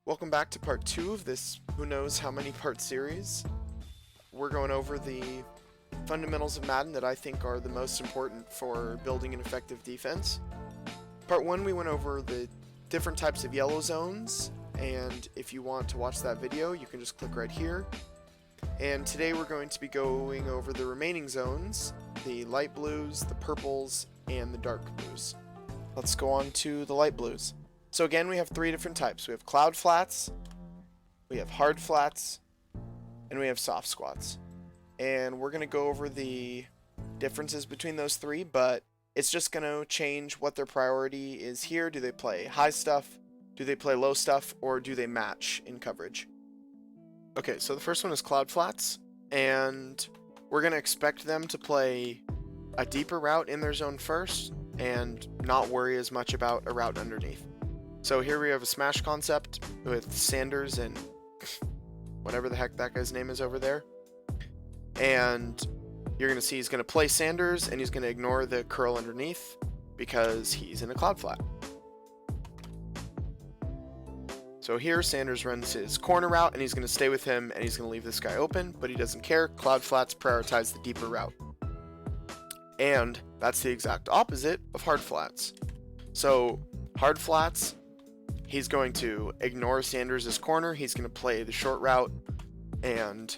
Welcome back to part 2 of this who knows how many part series. We're going over the fundamentals of Madden that I think are the most important for building an effective defense. Part 1 we went over the different types of yellow zones, and if you want to watch that video you can just click right here. And today we're going to be going over the remaining zones, the light blues, the purples, and the dark blues. Let's go on to the light blues. So again, we have 3 different types. We have cloud flats, we have hard flats, and we have soft squats. And we're going to go over the differences between those 3, but it's just going to change what their priority is here. Do they play high stuff, do they play low stuff, or do they match in coverage? Okay, so the first one is cloud flats, and we're going to expect them to play a deeper route in their zone first, and not worry as much about a route underneath. So here we have a smash concept with Sanders and whatever the heck that guy's name is over there. And you're going to see he's going to play Sanders and he's going to ignore the curl underneath because he's in a cloud flat. So here Sanders runs his corner route and he's going to stay with him and he's going to leave this guy open, but he doesn't care. Cloud flats prioritize the deeper route. And that's the exact opposite of hard flats. So hard flats, he's going to ignore Sanders' corner, he's going to play the short route, and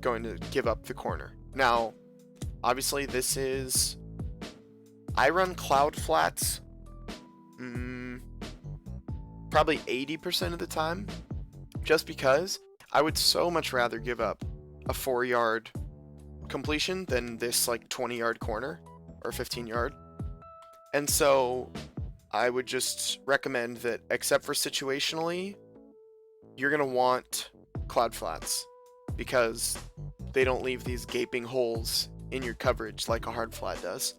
going to give up the corner. Now, obviously I run cloud flats probably 80% of the time, just because I would so much rather give up a 4-yard completion than this like 20-yard corner, or 15-yard. And so I would just recommend that, except for situationally, you're going to want cloud flats because they don't leave these gaping holes in your coverage like a hard flat does.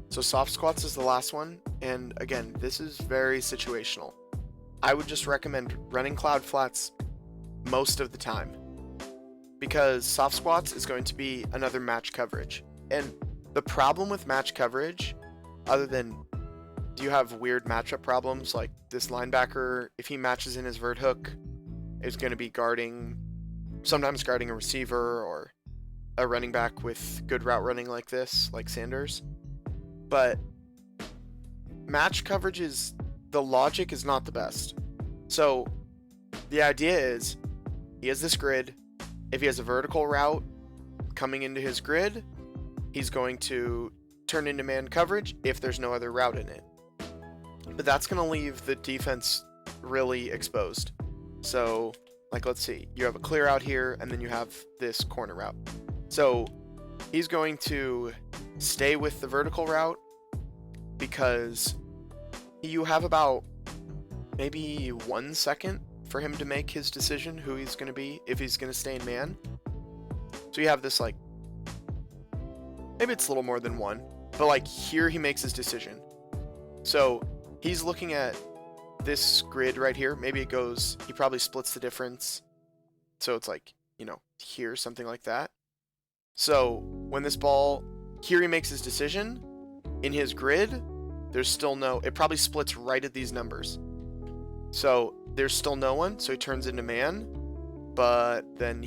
So soft squats is the last one, and again, this is very situational. I would just recommend running cloud flats most of the time because soft squats is going to be another match coverage. And the problem with match coverage, other than do you have weird matchup problems, like this linebacker, if he matches in his vert hook, is going to be sometimes guarding a receiver or a running back with good route running like this, like Sanders. But match coverage the logic is not the best. So the idea is, he has this grid. If he has a vertical route coming into his grid, he's going to turn into man coverage if there's no other route in it. But that's going to leave the defense really exposed. So, like, let's see. You have a clear out here, and then you have this corner route. So, he's going to stay with the vertical route because you have about maybe 1 second for him to make his decision who he's going to be, if he's going to stay in man. So you have this, like, maybe it's a little more than 1, but like here he makes his decision. So he's looking at this grid right here. Maybe he probably splits the difference. So it's like, here, something like that. So when this ball, here he makes his decision. In his grid, there's still it probably splits right at these numbers. So there's still no one, so he turns into man, but then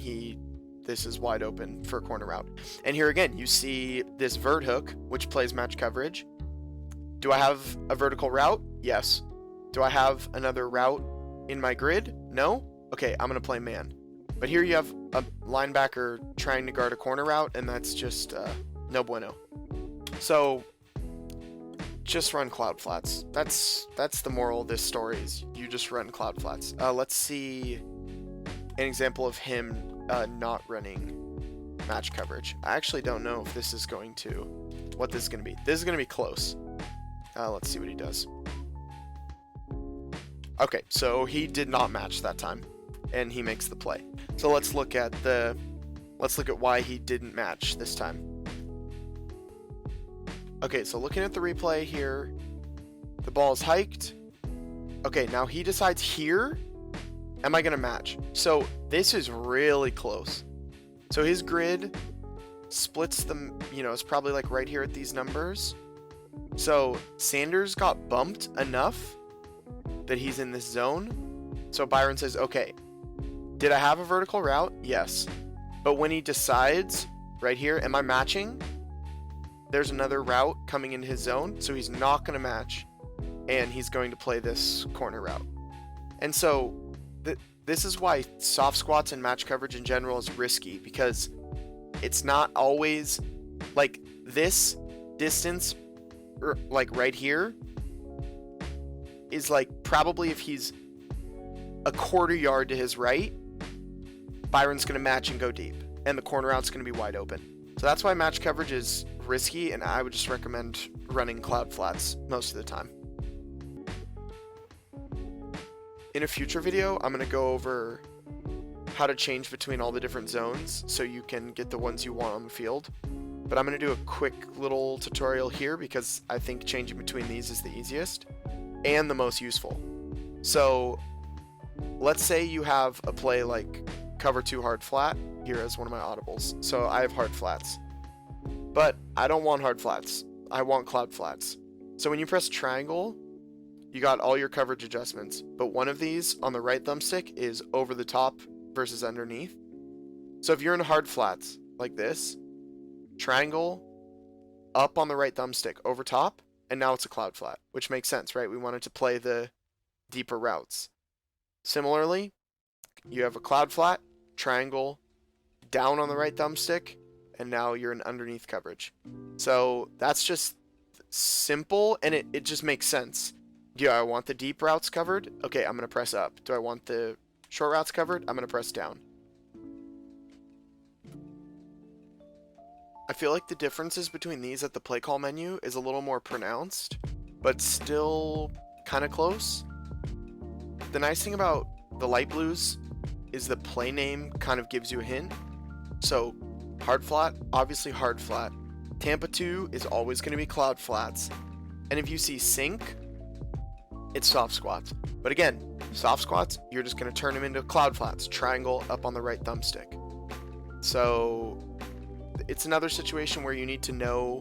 this is wide open for a corner route. And here again, you see this vert hook, which plays match coverage. Do I have a vertical route? Yes. Do I have another route in my grid? No? Okay, I'm going to play man. But here you have a linebacker trying to guard a corner route, and that's just no bueno. So just run cloud flats. That's the moral of this story, is you just run cloud flats. Let's see an example of him not running match coverage. I actually don't know if this is what this is going to be. This is going to be close. Let's see what he does. Okay, so he did not match that time, and he makes the play. So let's look at why he didn't match this time. Okay, so looking at the replay here, the ball is hiked. Okay, now he decides here, am I going to match? So this is really close. So his grid splits them, it's probably like right here at these numbers. So Sanders got bumped enough that he's in this zone, So Byron says, okay, did I have a vertical route? Yes. But when he decides, right here, am I matching? There's another route coming in his zone, so he's not going to match, and he's going to play this corner route. And so this is why soft squats and match coverage in general is risky, because it's not always like this distance, like right here, is like probably if he's a quarter yard to his right, Byron's going to match and go deep, and the corner route's going to be wide open. So that's why match coverage is risky, and I would just recommend running cloud flats most of the time. In a future video, I'm going to go over how to change between all the different zones so you can get the ones you want on the field. But I'm going to do a quick little tutorial here because I think changing between these is the easiest and the most useful. So let's say you have a play like cover 2 hard flat here as one of my audibles. So I have hard flats, but I don't want hard flats. I want cloud flats. So when you press triangle, you got all your coverage adjustments, but one of these on the right thumbstick is over the top versus underneath. So if you're in hard flats like this, triangle up on the right thumbstick over top, and now it's a cloud flat, which makes sense, right? We wanted to play the deeper routes. Similarly, you have a cloud flat, triangle, down on the right thumbstick, and now you're in underneath coverage. So that's just simple, and it just makes sense. Do I want the deep routes covered? Okay, I'm going to press up. Do I want the short routes covered? I'm going to press down. I feel like the differences between these at the play call menu is a little more pronounced, but still kind of close. The nice thing about the light blues is the play name kind of gives you a hint. So hard flat, obviously hard flat. Tampa 2 is always going to be cloud flats. And if you see sink, it's soft squats. But again, soft squats, you're just going to turn them into cloud flats. Triangle up on the right thumbstick. So it's another situation where you need to know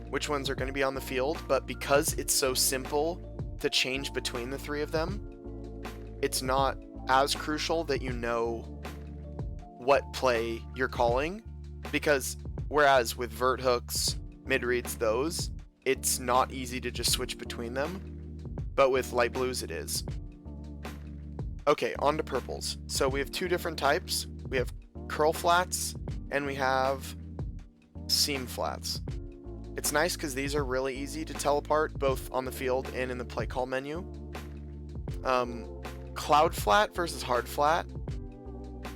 which ones are going to be on the field, but because it's so simple to change between the three of them, it's not as crucial that you know what play you're calling, because whereas with vert hooks, mid reads, those, it's not easy to just switch between them, but with light blues it is. Okay, on to purples. So we have two different types. We have curl flats and we have seam flats. It's nice because these are really easy to tell apart, both on the field and in the play call menu. Cloud flat versus hard flat,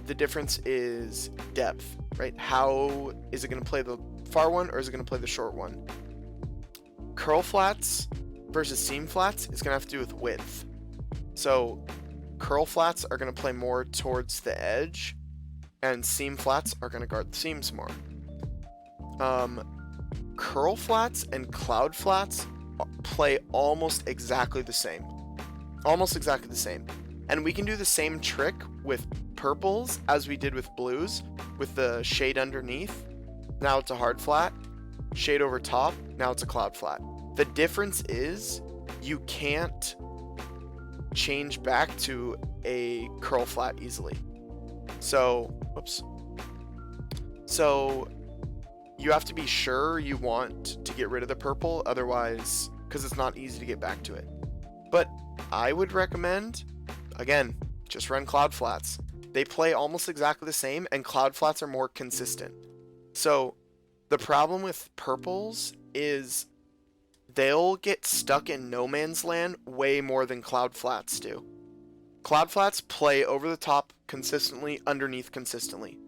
the difference is depth, right? How is it going to play the far one or is it going to play the short one? Curl flats versus seam flats is going to have to do with width. So curl flats are going to play more towards the edge, and seam flats are going to guard the seams more. Curl flats and cloud flats play almost exactly the same. Almost exactly the same. And we can do the same trick with purples as we did with blues, with the shade underneath. Now it's a hard flat. Shade over top. Now it's a cloud flat. The difference is you can't change back to a curl flat easily. So, whoops. So you have to be sure you want to get rid of the purple, otherwise, because it's not easy to get back to it. But I would recommend, again, just run cloud flats. They play almost exactly the same, and cloud flats are more consistent. So the problem with purples is they'll get stuck in no man's land way more than cloud flats do. Cloud flats play over the top consistently, underneath consistently.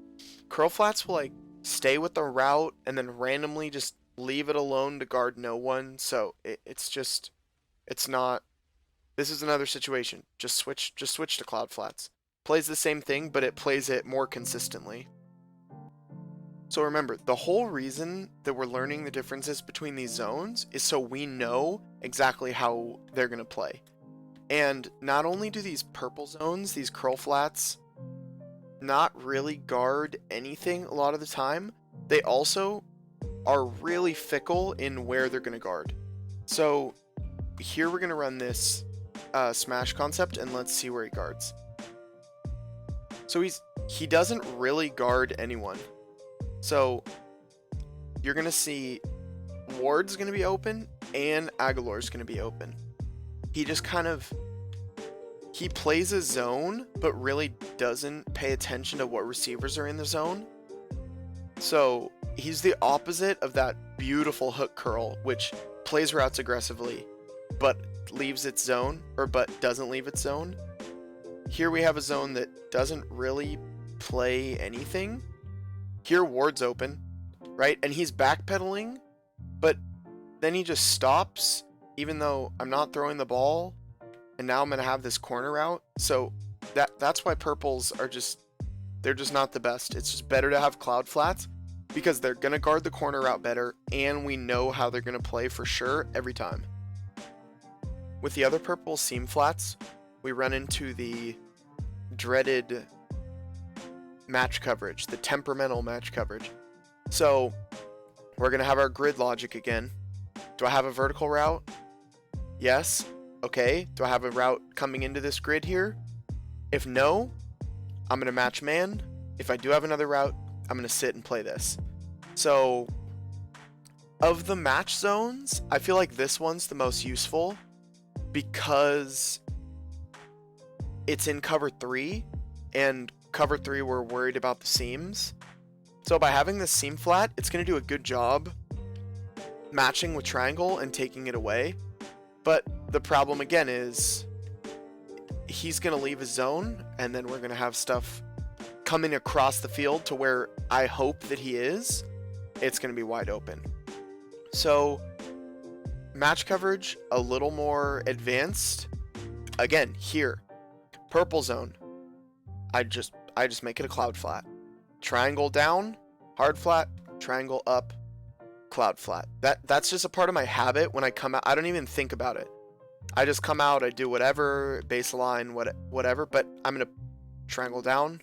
Curl flats will like stay with the route and then randomly just leave it alone to guard no one. So it's not. This is another situation. Just switch to cloud flats. Plays the same thing, but it plays it more consistently. So remember, the whole reason that we're learning the differences between these zones is so we know exactly how they're going to play. And not only do these purple zones, these curl flats, not really guard anything a lot of the time, they also are really fickle in where they're going to guard. So here we're going to run this smash concept, and let's see where he guards. So he doesn't really guard anyone. So you're gonna see Ward's gonna be open and Aguilar's gonna be open. He just he plays a zone, but really doesn't pay attention to what receivers are in the zone. So he's the opposite of that beautiful hook curl, which plays routes aggressively, but leaves its zone, but doesn't leave its zone. Here we have a zone that doesn't really play anything. Here Ward's open, right? And he's backpedaling, but then he just stops, even though I'm not throwing the ball, and now I'm going to have this corner route. So that's why purples are they're just not the best. It's just better to have cloud flats, because they're going to guard the corner route better, and we know how they're going to play for sure every time. With the other purple seam flats, we run into the dreaded match coverage, the temperamental match coverage. So we're going to have our grid logic again. Do I have a vertical route? Yes. Okay. Do I have a route coming into this grid here? If no, I'm going to match man. If I do have another route, I'm going to sit and play this. So of the match zones, I feel like this one's the most useful because it's in cover 3, and cover 3 we're worried about the seams. So by having this seam flat, it's going to do a good job matching with triangle and taking it away. But the problem again is he's going to leave his zone, and then we're going to have stuff coming across the field to where I hope that he is. It's going to be wide open. So match coverage a little more advanced. Again, here, purple zone. I just make it a cloud flat. Triangle down, hard flat, triangle up, cloud flat. That's just a part of my habit when I come out. I don't even think about it. I just come out, I do whatever, baseline, whatever, but I'm going to triangle down,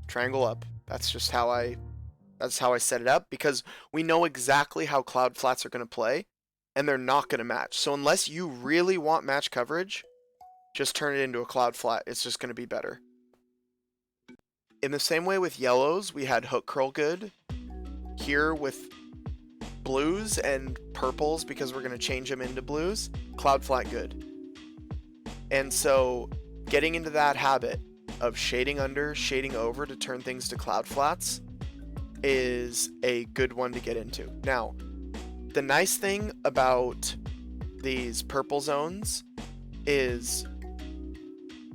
triangle up. That's how I set it up, because we know exactly how cloud flats are going to play, and they're not going to match. So unless you really want match coverage, just turn it into a cloud flat. It's just going to be better. In the same way with yellows, we had hook curl good. Here with blues and purples, because we're going to change them into blues, cloud flat good. And so getting into that habit of shading under, shading over to turn things to cloud flats is a good one to get into. Now, the nice thing about these purple zones is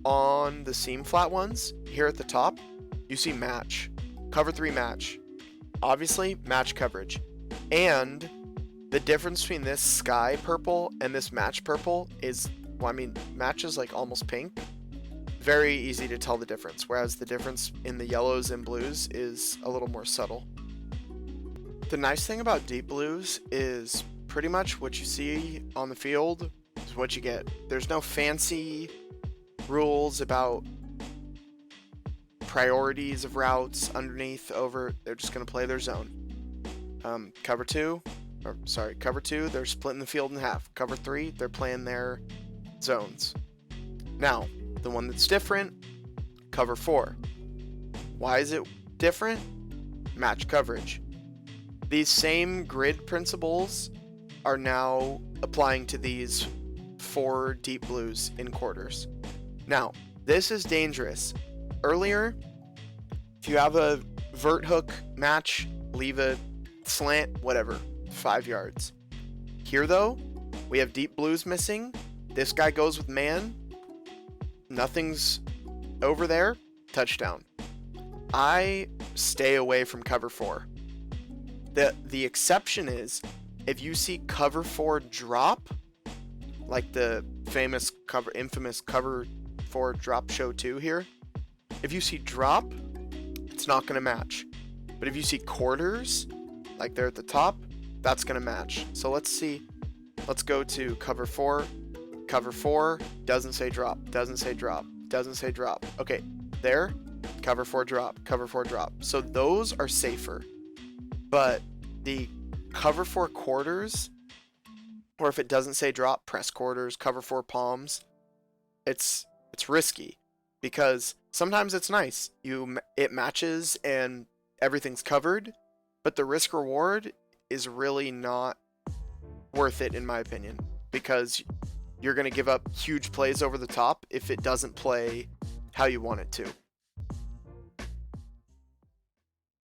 on the seam flat ones, here at the top, you see match. Cover 3 match. Obviously, match coverage. And the difference between this sky purple and this match purple is, well, I mean, match is like almost pink. Very easy to tell the difference, whereas the difference in the yellows and blues is a little more subtle. The nice thing about deep blues is pretty much what you see on the field is what you get. There's no fancy rules about priorities of routes underneath, over. They're just going to play their zone. Cover 2, they're splitting the field in half. Cover 3, they're playing their zones. Now, the one that's different, cover 4. Why is it different? Match coverage. These same grid principles are now applying to these 4 deep blues in quarters. Now, this is dangerous. Earlier, if you have a vert hook match, leave a slant, whatever, 5 yards. Here though, we have deep blues missing. This guy goes with man. Nothing's over there. Touchdown. I stay away from cover 4. The exception is if you see cover 4 drop, like the infamous cover 4 drop show 2 here. If you see drop, it's not going to match. But if you see quarters, like they're at the top, that's going to match. So let's see. Let's go to cover 4. Cover 4 doesn't say drop, doesn't say drop, doesn't say drop. Okay, there, cover 4 drop, cover 4 drop. So those are safer. But the cover 4 quarters, or if it doesn't say drop, press quarters, cover 4 palms, it's risky because sometimes it's nice. It matches and everything's covered, but the risk reward is really not worth it in my opinion because you're going to give up huge plays over the top if it doesn't play how you want it to.